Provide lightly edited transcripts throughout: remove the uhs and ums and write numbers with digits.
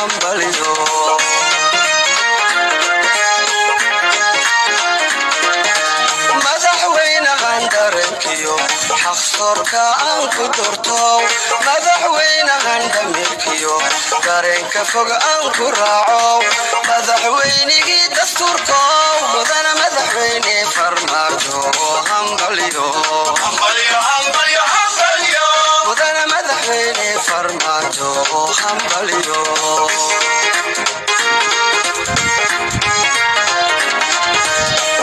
hambalyo madaxweynahan darankiyo xaqsoorka aan ku dorto madaxweynahan damirkiyo dareenka fog aan ku raaco madaxweynigii dastuurko mudana madaxweyne farmaajo hambalyo mudana madaxweyne farmaajo hambalyo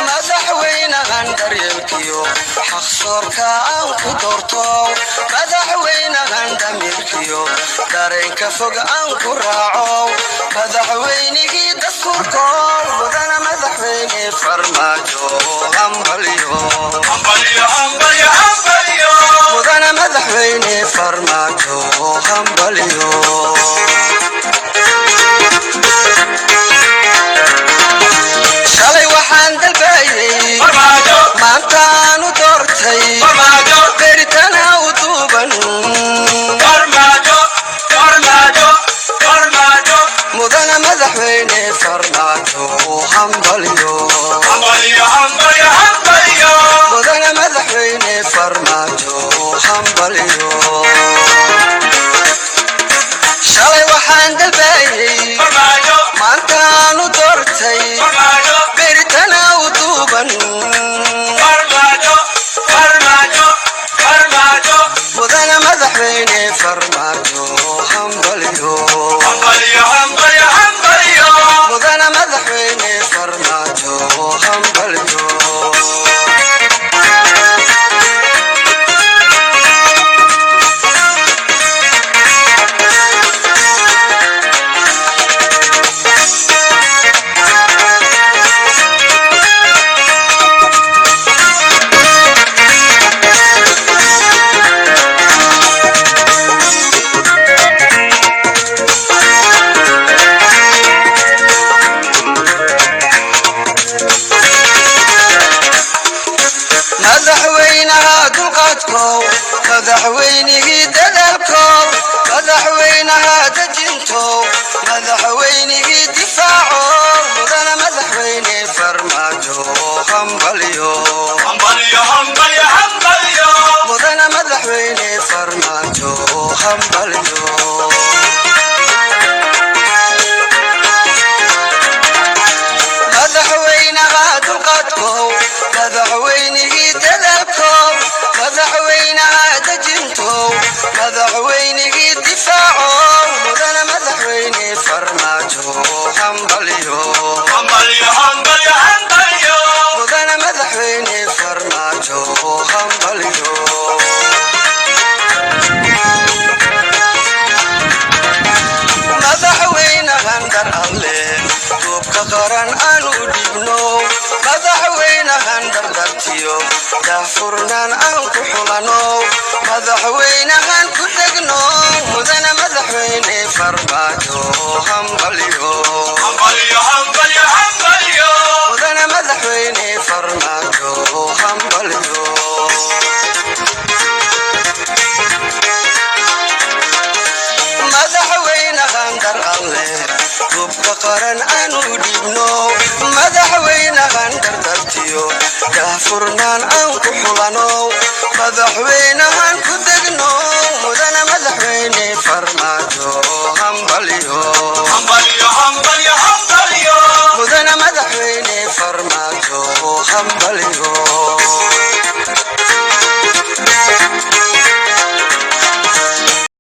madaxweynahan daryeelkiyo xaqsoorka aan ku doorto madaxweynahan damirkiyo dareenka fog aan ku raaco madaxweynigii dastuurko mudana madaxweyne farmaajo hambalyo mudana madaxweyne farmaajo hambalyo shalay waxaan dalbayay maantaanu doortay beritana u duuban mudana madaxweyne farmaajo hambalyo mudana madaxweyne farmaajo hambalyo shalay waxaan dalbayay maantaanu doortay beritana u duuban mudana madaxweyne farmaajo hambalyo mudana madaxweyne farmaajo hambalyo madaxweynaha dulqaadko madaxweynigii dadaalko madaxweynaha dejinto madaxweynigii difaaco mudana madaxweyne farmaajo hambalyo mudana madaxweyne farmaajo hambalyo madaxweynaha dulqaadko madaxweynigii dadaalko madaxweynaha dejinto madaxweynigii difaaco mudana madaxweyne farmaajo hambalyo mudana madaxweyne farmaajo hambalyo madaxweynahan dar alle duubka qaran aan u dhibno madaxweynahan dardartiyo daahfurnaan aan ku xulano madaxweynahan ku degno mudana madaxweyne farmaajo hambalyo mudana madaxweyne farmaajo hambalyo madaxweynahan dar alle duubka qaran aan u dhibno madaxweynahan dardartiyo daahfurnaan aan ku xulano madaxweynahan ku degno mudana madaxweyne farmaajo hambalyo mudana madaxweyne farmaajo hambalyo